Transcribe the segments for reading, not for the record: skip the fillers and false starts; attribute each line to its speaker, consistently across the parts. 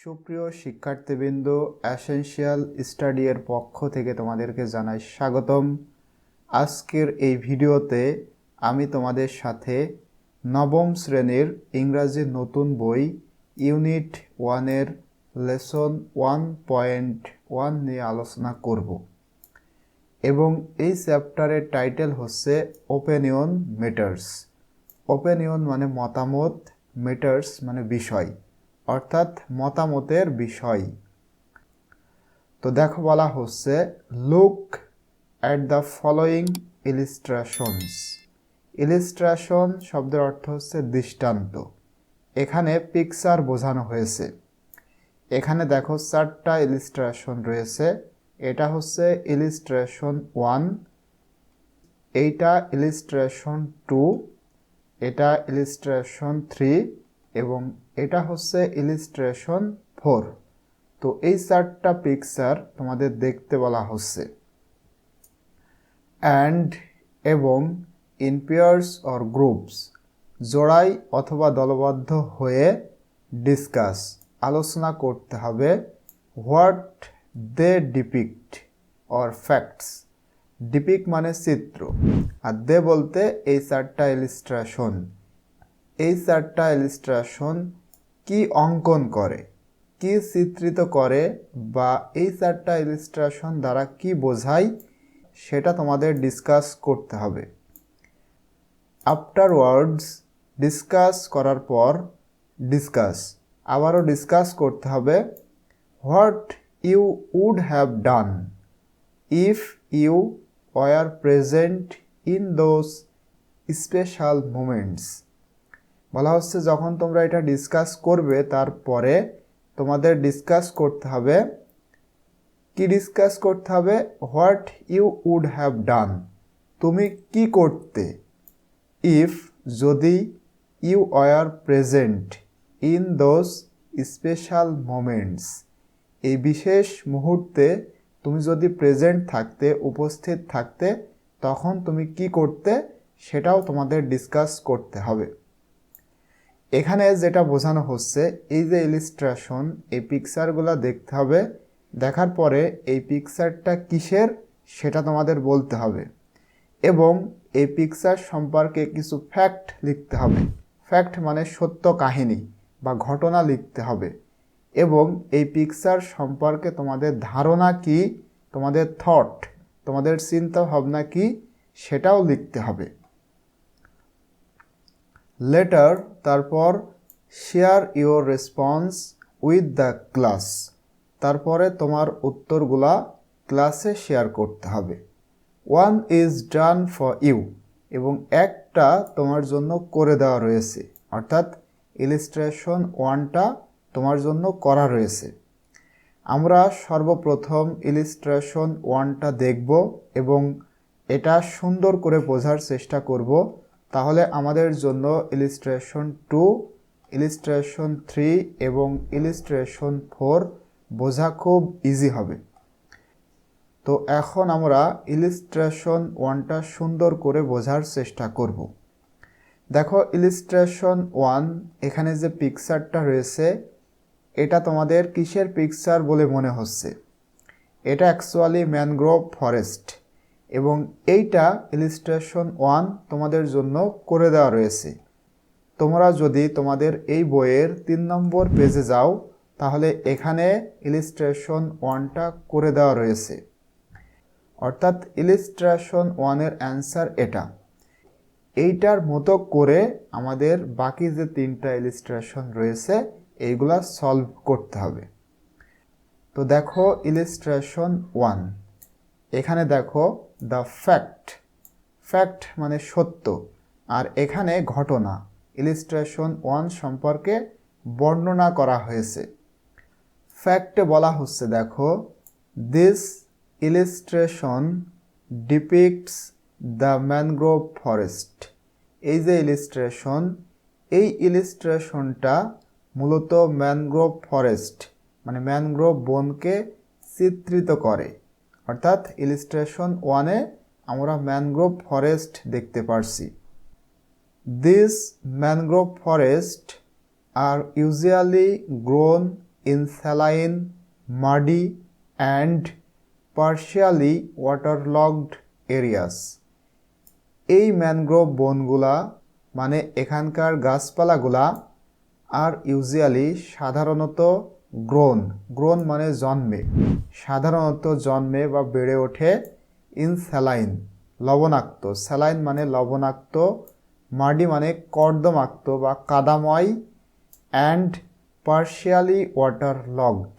Speaker 1: সুপ্রিয় শিক্ষার্থীবৃন্দ, essential study এর পক্ষ থেকে তোমাদেরকে জানাই স্বাগতম। আজকের এই ভিডিওতে আমি তোমাদের সাথে নবম শ্রেণীর ইংরাজি নতুন বই ইউনিট 1 এর লেসন 1.1 নিয়ে আলোচনা করব এবং এই চ্যাপ্টারের টাইটেল হচ্ছে ওপিনিয়ন ম্যাটার্স। ওপিনিয়ন মানে মতামত, ম্যাটার্স মানে বিষয়, অর্থাৎ মতামতের বিষয়। তো দেখো বলা হচ্ছে look at the following illustrations. Illustration শব্দের অর্থ হচ্ছে দৃষ্টান্ত। এখানে পিকচার বোঝানো হয়েছে। এখানে দেখো 4টা ইলিস্ট্রেশন রয়েছে। এটা হচ্ছে ইলিস্ট্রেশন 1, এইটা ইলিস্ট্রেশন 2, এটা ইলিস্ট্রেশন 3 এবং এটা হচ্ছে ইলিস্ট্রেশন 4। তো এই 4টা পিকচার তোমাদের দেখতে বলা হচ্ছে। অ্যান্ড এবং ইন পেয়ার্স অর গ্রুপস, জোড়াই অথবা দলবদ্ধ হয়ে ডিসকাস আলোচনা করতে হবে what they depict or facts. Depict মানে চিত্র, আর দে বলতে এই 4টা ইলিস্ট্রেশন। এই 4টা ইলিস্ট্রেশন কি অঙ্কন করে, কি চিত্রিত করে, বা এই 4টা ইলিস্ট্রেশন দ্বারা কি বোঝায় সেটা তোমাদের ডিসকাস করতে হবে। আফটারওয়ার্ডস, ডিসকাস করার পর আবারও ডিসকাস করতে হবে what you would have done if you were present in those special moments. বলা হচ্ছে যখন তোমরা এটা ডিসকাস করবে তারপরে তোমাদের ডিসকাস করতে হবে, কি ডিসকাস করতে হবে, what you would have done, তুমি কি করতে, ইফ যদি, you were present in those special moments, এই বিশেষ মুহূর্তে তুমি যদি প্রেজেন্ট থাকতে, উপস্থিত থাকতে, তখন তুমি কি করতে সেটাও তোমাদের ডিসকাস করতে হবে। এখানে যেটা বোঝানো হচ্ছে, এই যে ইলিস্ট্রেশন, এই পিকচারগুলো দেখতে হবে, দেখার পরে এই পিকচারটা কিসের সেটা তোমাদের বলতে হবে এবং এই পিকচার সম্পর্কে কিছু ফ্যাক্ট লিখতে হবে। ফ্যাক্ট মানে সত্য কাহিনী বা ঘটনা লিখতে হবে এবং এই পিকচার সম্পর্কে তোমাদের ধারণা কি, তোমাদের থট, তোমাদের চিন্তা ভাবনা কি সেটাও লিখতে হবে। লেটার, তারপর share your response with the class, তারপরে তোমার উত্তরগুলা ক্লাসে শেয়ার করতে হবে। 1 ইজ ডান ফর ইউ, এবং একটা তোমার জন্য করে দেওয়া রয়েছে, অর্থাৎ ইলিস্ট্রেশন 1টা তোমার জন্য করা রয়েছে। আমরা সর্বপ্রথম ইলিস্ট্রেশন 1টা দেখব এবং এটা সুন্দর করে বোঝার চেষ্টা করব, তাহলে আমাদের জন্য ইলিস্ট্রেশন 2, ইলিস্ট্রেশন 3 এবং ইলিস্ট্রেশন 4 বোঝা খুব ইজি হবে। তো এখন আমরা ইলিস্ট্রেশন 1টা সুন্দর করে বোঝার চেষ্টা করব। দেখো ইলিস্ট্রেশন 1, এখানে যে পিকচারটা রয়েছে এটা তোমাদের কিসের পিকচার বলে মনে হচ্ছে? এটা অ্যাকচুয়ালি ম্যানগ্রোভ ফরেস্ট এবং এইটা ইলিস্ট্রেশন 1 তোমাদের জন্য করে দেওয়া রয়েছে। তোমরা যদি তোমাদের এই বইয়ের 3 নম্বর পেজে যাও তাহলে এখানে ইলিস্ট্রেশন 1টা করে দেওয়া রয়েছে, অর্থাৎ ইলিস্ট্রেশন 1 এর অ্যান্সার এটা। এইটার মতো করে আমাদের বাকি যে 3টা ইলিস্ট্রেশন রয়েছে এইগুলা সলভ করতে হবে। তো দেখো ইলিস্ট্রেশন 1, এখানে দেখো দ্য ফ্যাক্ট, ফ্যাক্ট মানে সত্য, আর এখানে ঘটনা, ইলিস্ট্রেশন 1 সম্পর্কে বর্ণনা করা হয়েছে। ফ্যাক্টে বলা হচ্ছে দেখো this illustration ডিপিক্টস the mangrove forest. এই যে ইলিস্ট্রেশন, এই ইলিস্ট্রেশনটা মূলত ম্যানগ্রোভ ফরেস্ট মানে ম্যানগ্রোভ বনকে চিত্রিত করে, অর্থাৎ ইলিস্ট্রেশন 1-এ আমরা ম্যানগ্রোভ ফরেস্ট দেখতে পারছি। This mangrove forest are usually grown in saline, muddy and partially waterlogged areas. এই ম্যানগ্রোভ বনগুলা মানে এখানকার গাছপালাগুলা আর ইউজুয়ালি সাধারণত গ্রোন মানে জন্মে, সাধারণত জন্মে বা বেড়ে ওঠে ইন স্যালাইন লবণাক্ত, স্যালাইন মানে লবণাক্ত, মাডি মানে কর্দমাক্ত বা কাদাময়, অ্যান্ড পার্শিয়ালি ওয়াটারলগড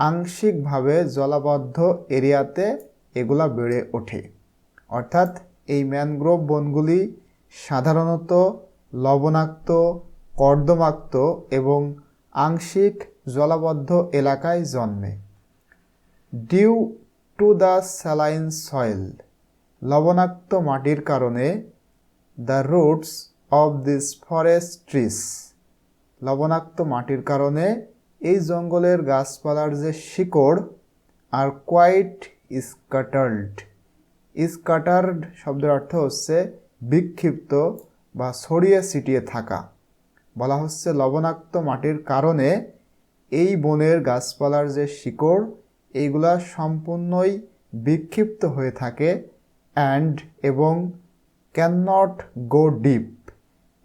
Speaker 1: আংশিকভাবে জলাবদ্ধ এরিয়াতে এগুলা বেড়ে ওঠে। অর্থাৎ এই ম্যানগ্রোভ বনগুলি সাধারণত লবণাক্ত, কর্দমাক্ত এবং আংশিক জলাবদ্ধ এলাকায় জন্মে। Due to the saline soil, লবণাক্ত মাটির কারণে the roots of this forest trees, লবণাক্ত মাটির কারণে এই জঙ্গলের গাছপালার যে শিকড় আর কোয়াইট স্ক্যাটার্ড শব্দের অর্থ হচ্ছে বিক্ষিপ্ত বা ছড়িয়ে ছিটিয়ে থাকা। বলা হচ্ছে লবণাক্ত মাটির কারণে এই বনের গাছপালার যে শিকড় এইগুলা সম্পূর্ণই বিক্ষিপ্ত হয়ে থাকে এবং ক্যান নট গো ডিপ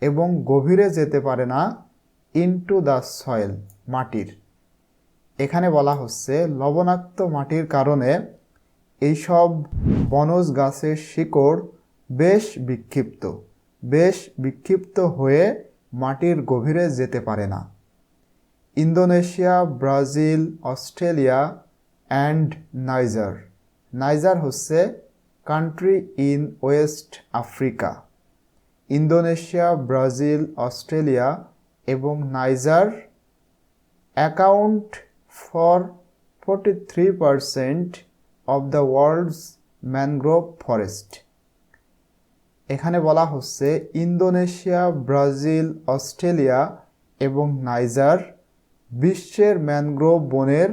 Speaker 1: এবং গভীরে যেতে পারে না ইনটু দ্য সয়েল মাটির। এখানে বলা হচ্ছে লবণাক্ত মাটির কারণে এইসব বনজ গাছের শিকড় বেশ বিক্ষিপ্ত হয়ে মাটির গভীরে যেতে পারে না। Indonesia, Brazil, Australia and Niger হচ্ছে country in West Africa. Indonesia, Brazil, Australia এবং Niger account for 43% of the world's mangrove forest. এখানে বলা হচ্ছে ইন্দোনেশিয়া, ব্রাজিল, অস্ট্রেলিয়া এবং নাইজার বিশ্বের ম্যানগ্রোভ বনের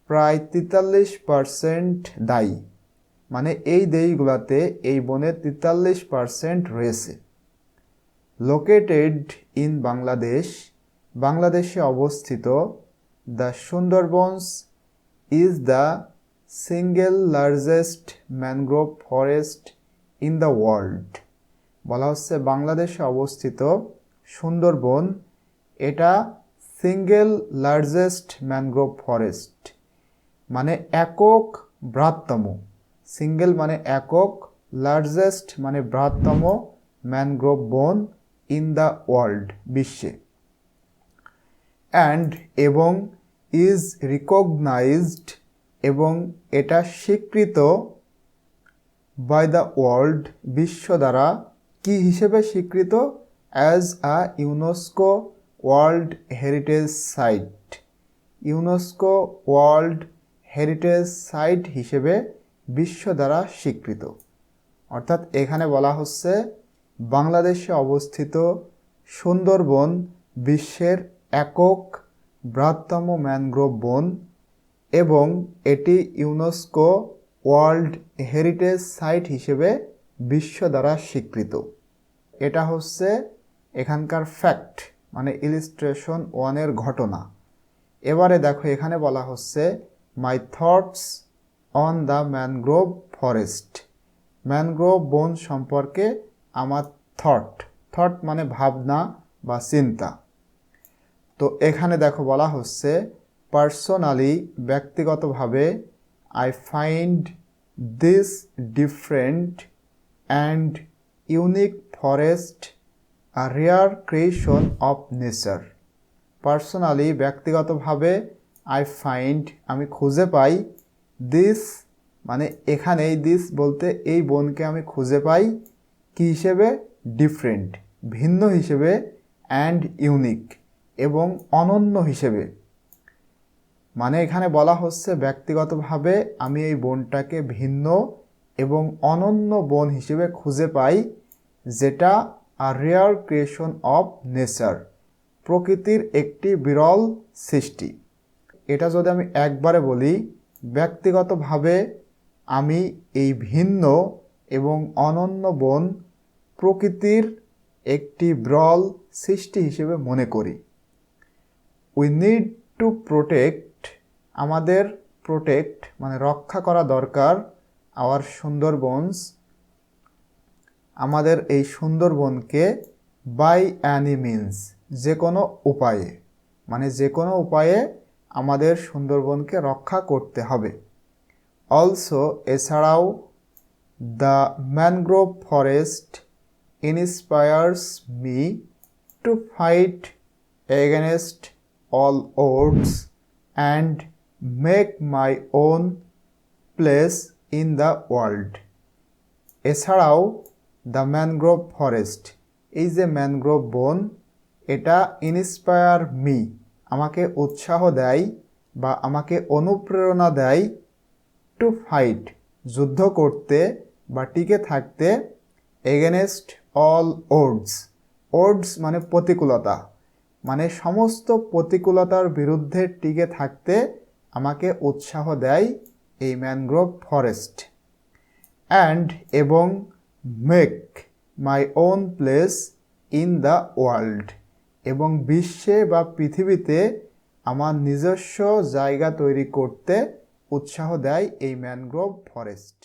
Speaker 1: প্রায় 43% দায়ী, মানে এই দেশগুলোতে এই বনের 43% রয়েছে। লোকেটেড ইন বাংলাদেশে অবস্থিত the Sundarbans is the single largest mangrove forest in the world. বলা হচ্ছে বাংলাদেশে অবস্থিত সুন্দরবন এটা সিঙ্গেল লার্জেস্ট ম্যানগ্রোভ ফরেস্ট, মানে একক বৃহত্তম, সিঙ্গেল মানে একক, লার্জেস্ট মানে বৃহত্তম ম্যানগ্রোভ বন ইন দ্য ওয়ার্ল্ড বিশ্বে, এবং ইজ রিকগনাইজড এবং এটা স্বীকৃত বাই দ্য ওয়ার্ল্ড বিশ্ব দ্বারা কি হিসেবে স্বীকৃত? As a UNESCO world heritage site, UNESCO world heritage site হিসেবে বিশ্ব দ্বারা স্বীকৃত। অর্থাৎ এখানে বলা হচ্ছে বাংলাদেশে অবস্থিত সুন্দরবন বিশ্বের একক বৃহত্তম ম্যানগ্রোভ বন এবং এটি ইউনেস্কো ওয়ার্ল্ড হেরিটেজ সাইট হিসেবে বিশ্ব দ্বারা স্বীকৃত। এটা হচ্ছে এখানকার ফ্যাক্ট, মানে ইলিস্ট্রেশন 1-এর ঘটনা। এবারে দেখো এখানে বলা হচ্ছে মাই thoughts on the mangrove forest, mangrove বন সম্পর্কে আমার থট মানে ভাবনা বা চিন্তা। তো এখানে দেখো বলা হচ্ছে পার্সোনালি ব্যক্তিগতভাবে I find this different and unique forest a rare creation of nature. Personally ব্যক্তিগতভাবে আই ফাইন্ড আমি খুঁজে পাই, দিস মানে এখানে এই দিস বলতে এই বনকে আমি খুঁজে পাই কি হিসেবে? ডিফারেন্ট ভিন্ন হিসেবে, অ্যান্ড ইউনিক এবং অনন্য হিসেবে। মানে এখানে বলা হচ্ছে ব্যক্তিগতভাবে আমি এই বনটাকে ভিন্ন এবং অনন্য বন হিসেবে খুঁজে পাই, যেটা আ রেয়ার ক্রিয়েশন অফ নেচার, প্রকৃতির একটি বিরল সৃষ্টি। এটা যদি আমি একবারে বলি, ব্যক্তিগতভাবে আমি এই ভিন্ন এবং অনন্য বন প্রকৃতির একটি বিরল সৃষ্টি হিসেবে মনে করি। উই নিড টু প্রোটেক্ট আমাদের প্রোটেক্ট মানে রক্ষা করা দরকার আওয়ার সুন্দরবনস আমাদের এই সুন্দরবনকে বাই অ্যানি মিনস যে কোনো উপায়ে মানে যে কোনো উপায়ে আমাদের সুন্দরবনকে রক্ষা করতে হবে অলসো এছাড়াও the mangrove forest inspires me to fight against all odds and make my own place in the world এছাড়াও দ্য ম্যানগ্রোভ ফরেস্ট এই যে ম্যানগ্রোভ বন এটা ইন্সপায়ার মি আমাকে উৎসাহ দেয় বা আমাকে অনুপ্রেরণা দেয় টু ফাইট যুদ্ধ করতে বা টিকে থাকতে এগেনস্ট অল ওডস ওডস মানে প্রতিকূলতা মানে সমস্ত প্রতিকূলতার বিরুদ্ধে টিকে থাকতে আমাকে উৎসাহ দেয় এই ম্যানগ্রোভ ফরেস্ট অ্যান্ড এবং make my own place in the world এবং বিশ্বে বা পৃথিবীতে আমার নিজস্ব জায়গা তৈরি করতে উৎসাহ দেয় এই ম্যানগ্রোভ ফরেস্ট